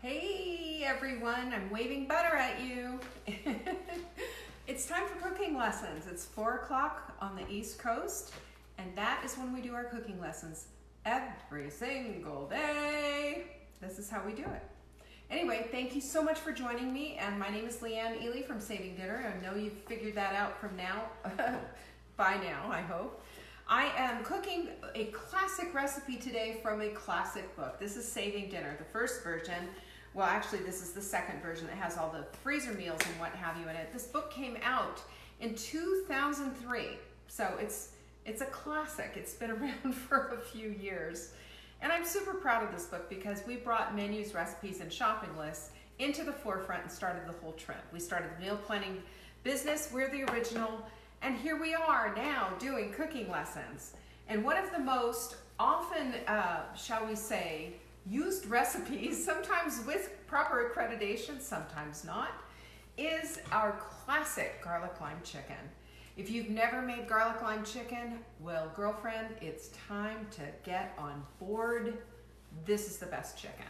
Hey everyone, I'm waving butter at you. It's time for cooking lessons. It's 4 o'clock on the East Coast, and that is when we do our cooking lessons every single day. This is how we do it. Anyway, thank you so much for joining me, and my name is Leanne Ely from Saving Dinner. I know you've figured that out from now, by now, I hope. I am cooking a classic recipe today from a classic book. This is Saving Dinner, the first version. Well, actually, this is the second version that has all the freezer meals and what have you in it. This book came out in 2003, so it's a classic. It's been around for a few years. And I'm super proud of this book because we brought menus, recipes, and shopping lists into the forefront and started the whole trend. We started the meal planning business. We're the original. And here we are now doing cooking lessons. And one of the most often, shall we say, used recipes, sometimes with proper accreditation, sometimes not, is our classic garlic lime chicken. If you've never made garlic lime chicken, well, girlfriend, it's time to get on board. This is the best chicken.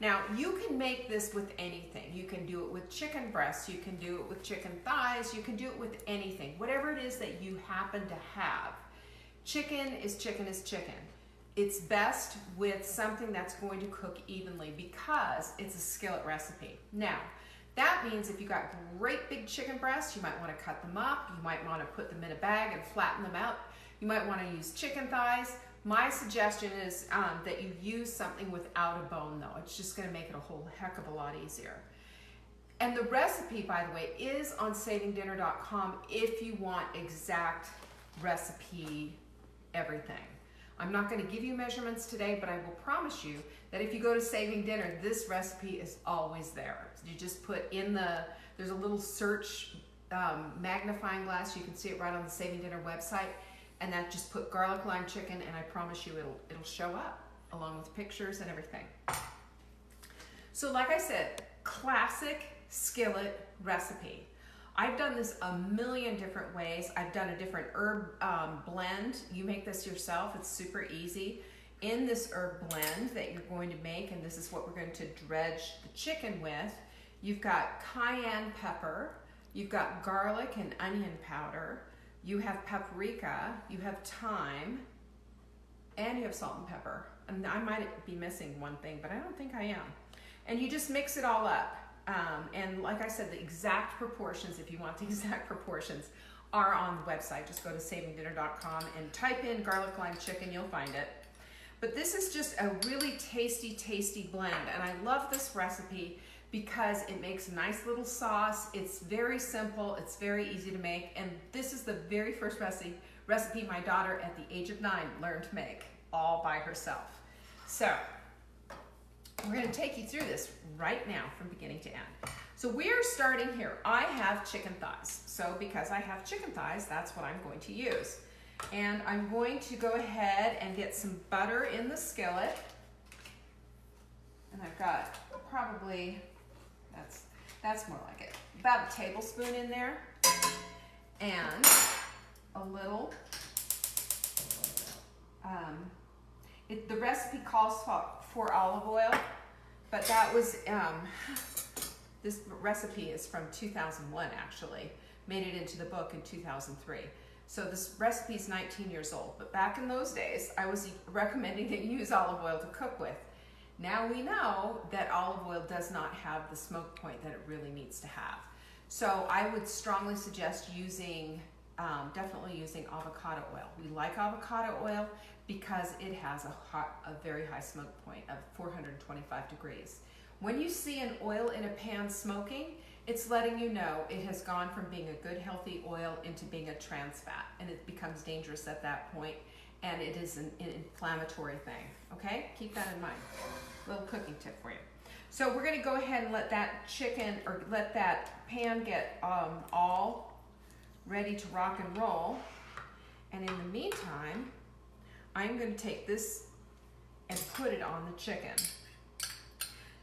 Now, you can make this with anything. You can do it with chicken breasts, you can do it with chicken thighs, you can do it with anything. Whatever it is that you happen to have. Chicken is chicken is chicken. It's best with something that's going to cook evenly because it's a skillet recipe. Now, that means if you got great big chicken breasts, you might want to cut them up, you might want to put them in a bag and flatten them out. You might want to use chicken thighs. My suggestion is that you use something without a bone though. It's just going to make it a whole heck of a lot easier. And the recipe, by the way, is on savingdinner.com if you want exact recipe everything. I'm not going to give you measurements today, but I will promise you that if you go to Saving Dinner, this recipe is always there. You just put in there's a little search magnifying glass. You can see it right on the Saving Dinner website. And that just put garlic lime chicken, and I promise you it'll show up along with pictures and everything. So like I said, classic skillet recipe. I've done this a million different ways. I've done a different herb blend. You make this yourself. It's super easy. In this herb blend that you're going to make, and this is what we're going to dredge the chicken with, you've got cayenne pepper, you've got garlic and onion powder, you have paprika, you have thyme, and you have salt and pepper. And I might be missing one thing, but I don't think I am. And you just mix it all up. And like I said, the exact proportions, if you want the exact proportions, are on the website. Just go to savingdinner.com and type in garlic lime chicken, you'll find it. But this is just a really tasty, tasty blend. And I love this recipe because it makes a nice little sauce. It's very simple, it's very easy to make, and this is the very first recipe my daughter at the age of 9 learned to make all by herself. So we're going to take you through this right now from beginning to end. So we're starting here. I have chicken thighs. So because I have chicken thighs, that's what I'm going to use. And I'm going to go ahead and get some butter in the skillet. And I've got probably, that's more like it, about a tablespoon in there. And a little, the recipe calls for olive oil, but that was, this recipe is from 2001 actually, made it into the book in 2003. So this recipe is 19 years old, but back in those days, I was recommending that you use olive oil to cook with. Now we know that olive oil does not have the smoke point that it really needs to have. So I would strongly suggest using, definitely using avocado oil. We like avocado oil because it has a very high smoke point of 425 degrees. When you see an oil in a pan smoking, it's letting you know it has gone from being a good healthy oil into being a trans fat, and it becomes dangerous at that point, and it is an inflammatory thing, okay? Keep that in mind. Little cooking tip for you. So we're gonna go ahead and let that chicken, or let that pan get all ready to rock and roll. And in the meantime, I'm gonna take this and put it on the chicken.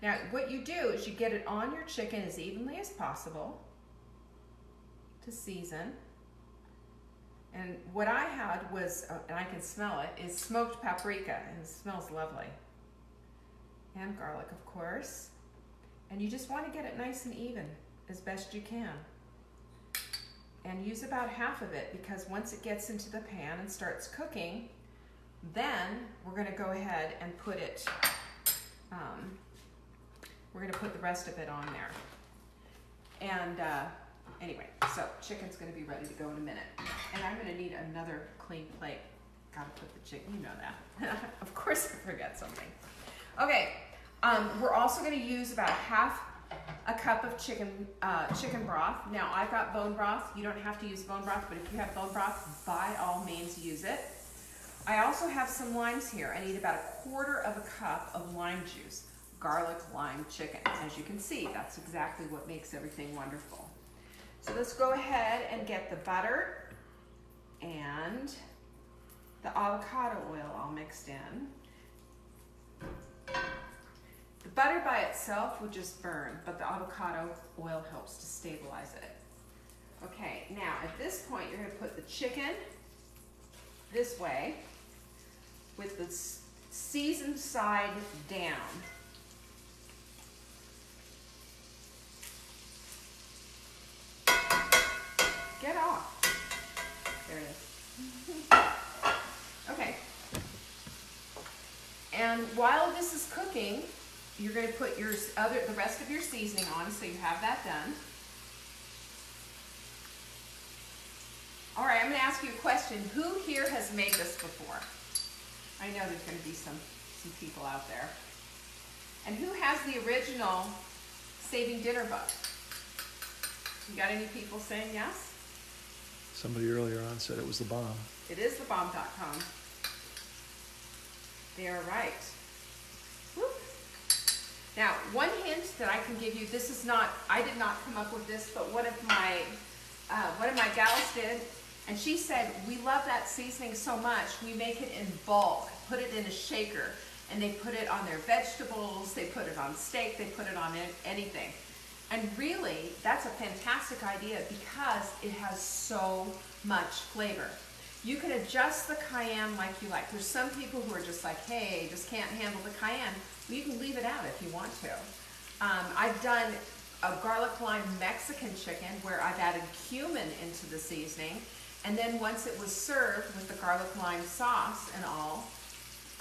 Now, what you do is you get it on your chicken as evenly as possible to season. And what I had was, and I can smell it, is smoked paprika, and it smells lovely. And garlic, of course. And you just want to get it nice and even as best you can. And use about half of it, because once it gets into the pan and starts cooking, then we're going to go ahead and put it, we're going to put the rest of it on there. And anyway, so chicken's going to be ready to go in a minute. And I'm going to need another clean plate. Gotta put the chicken, you know that. Of course I forget something. Okay, we're also going to use about half a cup of chicken broth. Now I've got bone broth. You don't have to use bone broth, but if you have bone broth, by all means use it. I also have some limes here. I need about 1/4 of a cup of lime juice. Garlic lime chicken. As you can see, that's exactly what makes everything wonderful. So let's go ahead and get the butter and the avocado oil all mixed in. The butter by itself would just burn, but the avocado oil helps to stabilize it. Okay, now at this point you're going to put the chicken this way with the seasoned side down. Get off. There it is. Okay. And while this is cooking, you're going to put the rest of your seasoning on, so you have that done. All right, I'm going to ask you a question. Who here has made this before? I know there's going to be some people out there. And who has the original Saving Dinner book? You got any people saying yes? Somebody earlier on said it was the bomb. It is thebomb.com. They are right. Whoop. Now, one hint that I can give you, this is not, I did not come up with this, but one of my gals did, and she said, we love that seasoning so much, we make it in bulk, put it in a shaker, and they put it on their vegetables, they put it on steak, they put it on anything. And really, that's a fantastic idea because it has so much flavor. You can adjust the cayenne like you like. There's some people who are just like, hey, just can't handle the cayenne. Well, you can leave it out if you want to. I've done a garlic lime Mexican chicken where I've added cumin into the seasoning. And then once it was served with the garlic lime sauce and all,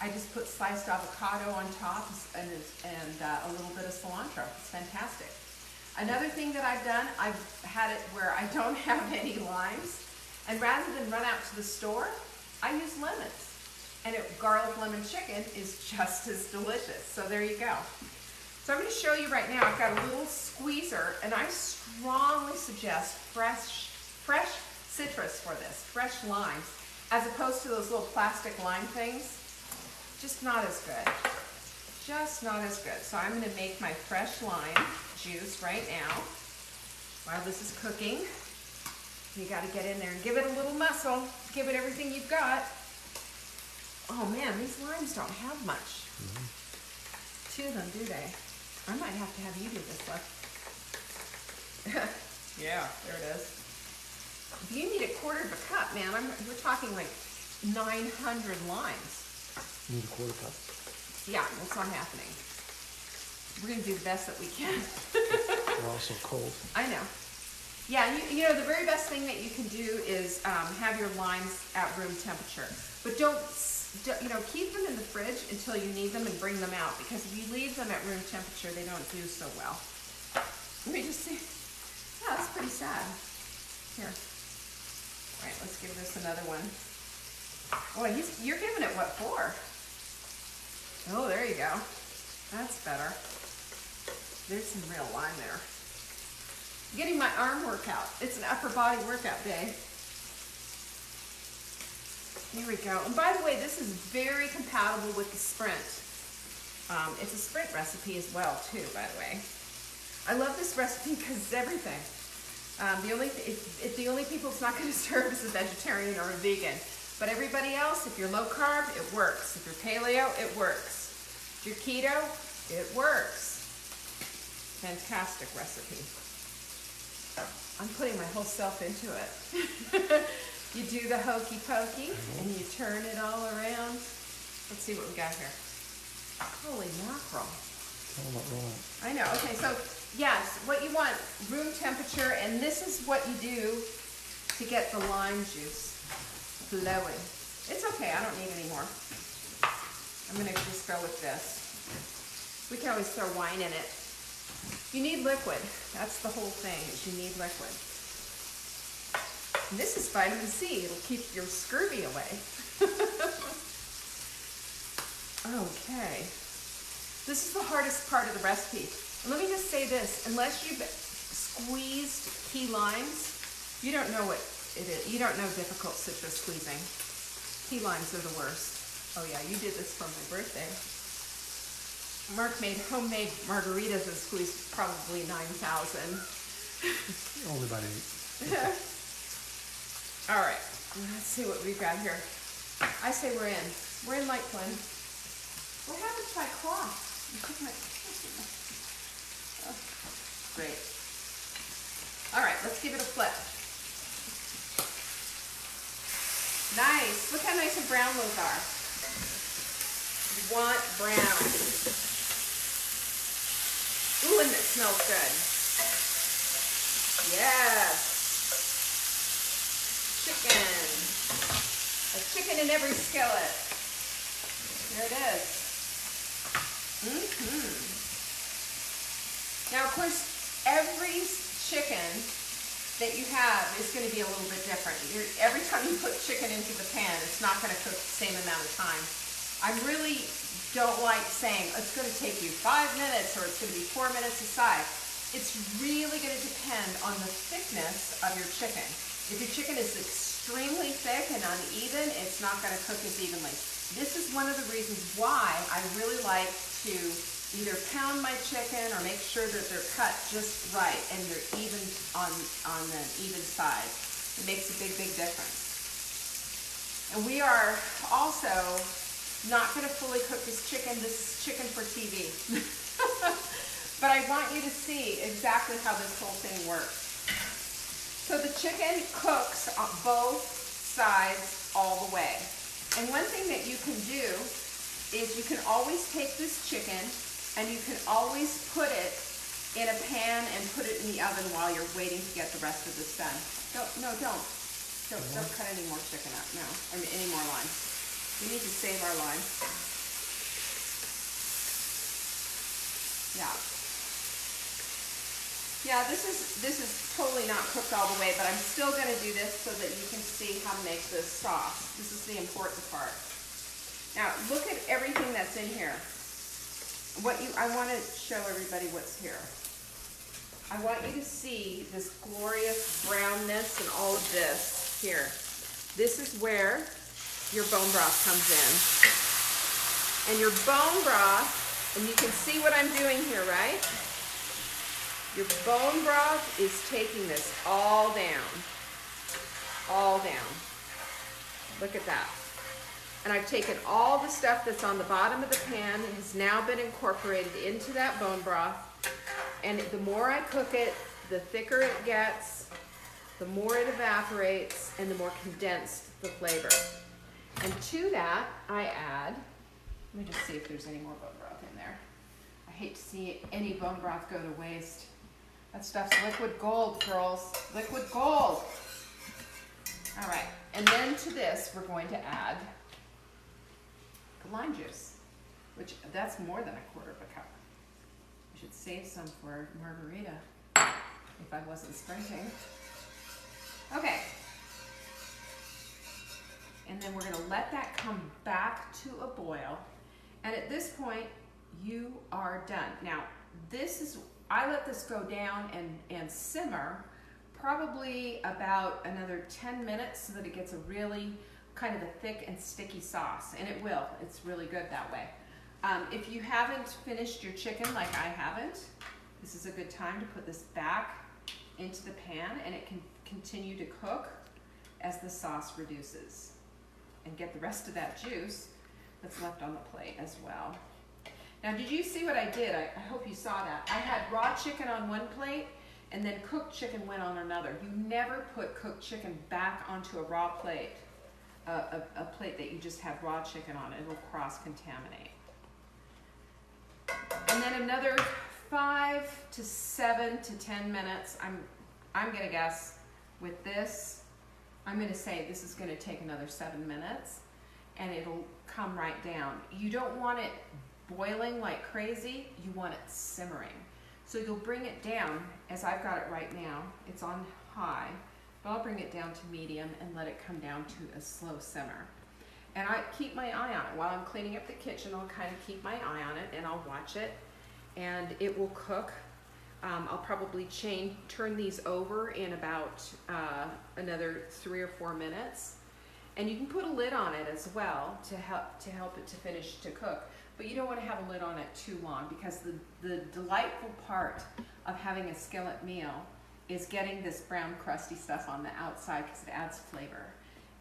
I just put sliced avocado on top and a little bit of cilantro. It's fantastic. Another thing that I've done, I've had it where I don't have any limes, and rather than run out to the store, I use lemons. And garlic lemon chicken is just as delicious. So there you go. So I'm going to show you right now, I've got a little squeezer, and I strongly suggest fresh citrus for this, fresh limes, as opposed to those little plastic lime things. Just not as good. Just not as good. So I'm going to make my fresh lime juice right now while this is cooking. You got to get in there and give it a little muscle. Give it everything you've got. Oh man, these limes don't have much to them, do they? I might have to have you do this one. Yeah, there it is. If you need 1/4 of a cup, man, we're talking like 900 limes. You need 1/4 cup? Yeah, that's not happening. We're going to do the best that we can. We're also cold. I know. Yeah, you know, the very best thing that you can do is have your limes at room temperature. But don't, you know, keep them in the fridge until you need them and bring them out. Because if you leave them at room temperature, they don't do so well. Let me just see. Yeah, that's pretty sad. Here. All right, let's give this another one. Oh, you're giving it what for? Oh, there you go. That's better. There's some real lime there. Getting my arm workout. It's an upper body workout day. Here we go. And by the way, this is very compatible with the Sprint. It's a Sprint recipe as well, too, by the way. I love this recipe because it's everything. The only people it's not going to serve is a vegetarian or a vegan. But everybody else, if you're low carb, it works. If you're paleo, it works. If you're keto, it works. Fantastic recipe. I'm putting my whole self into it. You do the hokey pokey and you turn it all around. Let's see what we got here. Holy mackerel. Hold on, hold on. I know, okay, so, yes, what you want, room temperature, and this is what you do to get the lime juice flowing. It's okay, I don't need any more. I'm gonna just go with this. We can always throw wine in it. You need liquid, that's the whole thing, is you need liquid. And this is vitamin C, it'll keep your scurvy away. Okay. This is the hardest part of the recipe. And let me just say this, unless you've squeezed key limes, you don't know what it is. You don't know difficult citrus squeezing. Key limes are the worst. Oh yeah, you did this for my birthday. Mark made homemade margaritas and squeezed probably 9,000. Only about 8. All right, let's see what we've got here. I say we're in. We're in like one. What happened to my cloth? You took my... Oh, great. All right, let's give it a flip. Nice. Look how nice and brown those are. You want brown. Ooh, and it smells good. Yes. Chicken. A chicken in every skillet. There it is. Now, of course, every chicken that you have is going to be a little bit different. Every time you put chicken into the pan, it's not going to cook the same amount of time. I really don't like saying it's going to take you 5 minutes or it's going to be 4 minutes aside. It's really going to depend on the thickness of your chicken. If your chicken is extremely thick and uneven, it's not going to cook as evenly. This is one of the reasons why I really like to either pound my chicken or make sure that they're cut just right and they're even on the even side. It makes a big, big difference. And we are also not going to fully cook this chicken. This is chicken for TV. But I want you to see exactly how this whole thing works. So the chicken cooks on both sides all the way. And one thing that you can do is you can always take this chicken and you can always put it in a pan and put it in the oven while you're waiting to get the rest of this done. Don't cut any more chicken up now. I mean, any more lime. We need to save our lime. Yeah. Yeah, this is totally not cooked all the way, but I'm still going to do this so that you can see how to make this sauce. This is the important part. Now, look at everything that's in here. I want to show everybody what's here. I want you to see this glorious brownness and all of this here. This is where your bone broth comes in. And your bone broth, and you can see what I'm doing here, right? Your bone broth is taking this all down. All down. Look at that. And I've taken all the stuff that's on the bottom of the pan and has now been incorporated into that bone broth. And the more I cook it, the thicker it gets, the more it evaporates, and the more condensed the flavor. And to that, I add, let me just see if there's any more bone broth in there. I hate to see any bone broth go to waste. That stuff's liquid gold, girls. Liquid gold. All right, and then to this, we're going to add the lime juice, which that's more than 1/4 cup. I should save some for margarita if I wasn't sprinting. Okay. And then we're going to let that come back to a boil. And at this point, you are done. Now, I let this go down and simmer probably about another 10 minutes so that it gets a really kind of a thick and sticky sauce. And it will. It's really good that way. If you haven't finished your chicken like I haven't, this is a good time to put this back into the pan and it can continue to cook as the sauce reduces and get the rest of that juice that's left on the plate as well. Now, did you see what I did? I hope you saw that. I had raw chicken on one plate and then cooked chicken went on another. You never put cooked chicken back onto a raw plate, a plate that you just have raw chicken on. It will cross-contaminate. And then another 5 to 7 to 10 minutes. I'm gonna guess with this, I'm gonna say this is gonna take another 7 minutes and it'll come right down. You don't want it boiling like crazy, you want it simmering. So you'll bring it down, as I've got it right now, it's on high, but I'll bring it down to medium and let it come down to a slow simmer. And I keep my eye on it. While I'm cleaning up the kitchen, I'll kind of keep my eye on it and I'll watch it, and it will cook. I'll probably turn these over in about another 3 or 4 minutes. And you can put a lid on it as well to help it to finish to cook. But you don't want to have a lid on it too long, because the delightful part of having a skillet meal is getting this brown crusty stuff on the outside, because it adds flavor.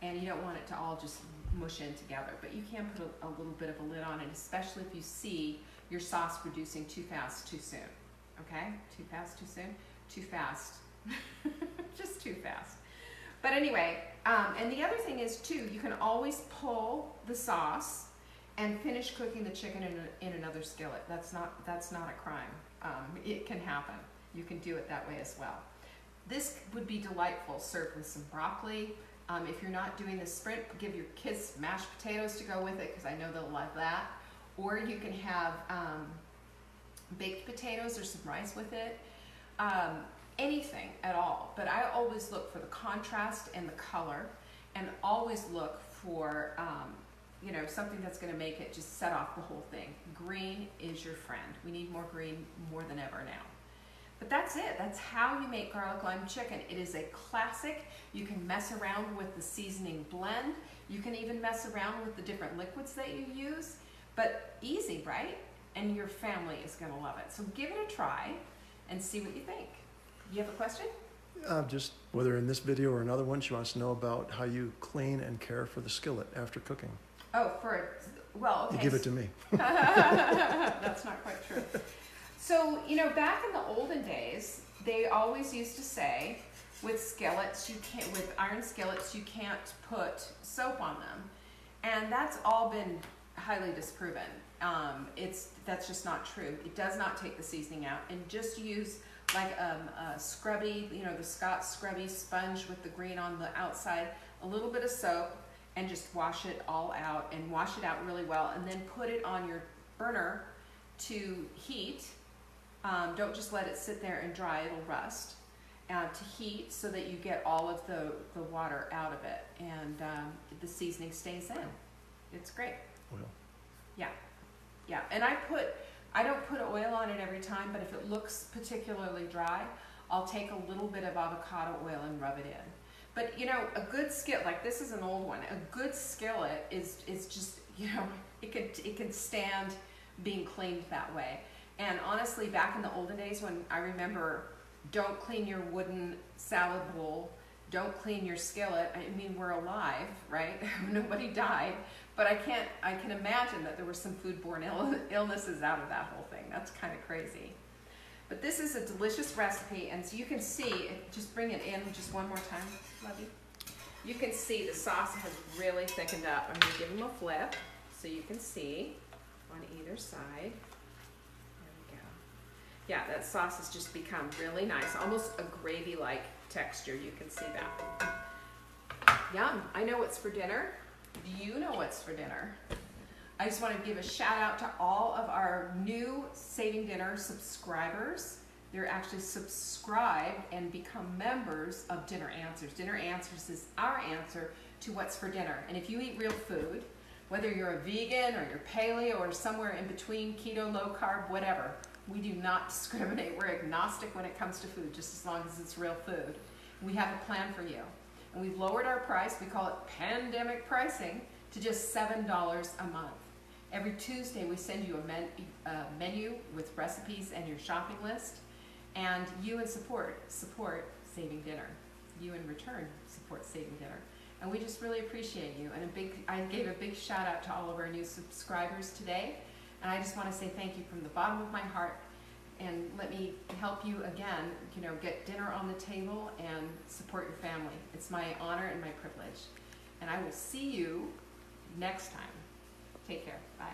And you don't want it to all just mush in together. But you can put a little bit of a lid on it, especially if you see your sauce reducing too fast, too soon. Okay? Too fast, too soon? Too fast. Just too fast. But anyway, and the other thing is too, you can always pull the sauce and finish cooking the chicken in another skillet. That's not a crime. It can happen. You can do it that way as well. This would be delightful served with some broccoli. If you're not doing the sprint, give your kids mashed potatoes to go with it, because I know they'll love that. Or you can have baked potatoes or some rice with it. Anything at all. But I always look for the contrast and the color, and always look for something that's going to make it just set off the whole thing. Green is your friend. We need more green more than ever now. But that's it. That's how you make garlic lime chicken. It is a classic. You can mess around with the seasoning blend. You can even mess around with the different liquids that you use. But easy, right? And your family is going to love it. So give it a try and see what you think. You have a question? Just whether in this video or another one, she wants to know about how you clean and care for the skillet after cooking. Oh, well, okay. You give it to me. That's not quite true. So, back in the olden days, they always used to say, with skillets, with iron skillets, you can't put soap on them. And that's all been highly disproven. That's just not true. It does not take the seasoning out. And just use like a scrubby, the Scott scrubby sponge with the green on the outside, a little bit of soap, and just wash it all out, and wash it out really well, and then put it on your burner to heat. Don't just let it sit there and dry, it'll rust. To heat so that you get all of the water out of it, and the seasoning stays in. It's great. Oil. Yeah, and I don't put oil on it every time, but if it looks particularly dry, I'll take a little bit of avocado oil and rub it in. But a good skillet, like this is an old one, a good skillet is just, it can stand being cleaned that way. And honestly, back in the olden days, when I remember, don't clean your wooden salad bowl, don't clean your skillet. I mean, we're alive, right? Nobody died. But I can imagine that there were some foodborne illnesses out of that whole thing. That's kind of crazy. But this is a delicious recipe, and so you can see, just bring it in just one more time, Lovey. You can see the sauce has really thickened up. I'm going to give them a flip so you can see on either side. There we go. Yeah, that sauce has just become really nice, almost a gravy-like texture. You can see that. Yum. I know what's for dinner. Do you know what's for dinner? I just want to give a shout out to all of our new Saving Dinner subscribers. They're actually subscribed and become members of Dinner Answers. Dinner Answers is our answer to what's for dinner. And if you eat real food, whether you're a vegan or you're paleo or somewhere in between, keto, low carb, whatever, we do not discriminate. We're agnostic when it comes to food, just as long as it's real food. We have a plan for you. And we've lowered our price, we call it pandemic pricing, to just $7 a month. Every Tuesday we send you a menu with recipes and your shopping list, and you in support Saving Dinner. You in return support Saving Dinner. And we just really appreciate you. And I gave a big shout out to all of our new subscribers today. And I just want to say thank you from the bottom of my heart. And let me help you again, get dinner on the table and support your family. It's my honor and my privilege. And I will see you next time. Take care. Bye.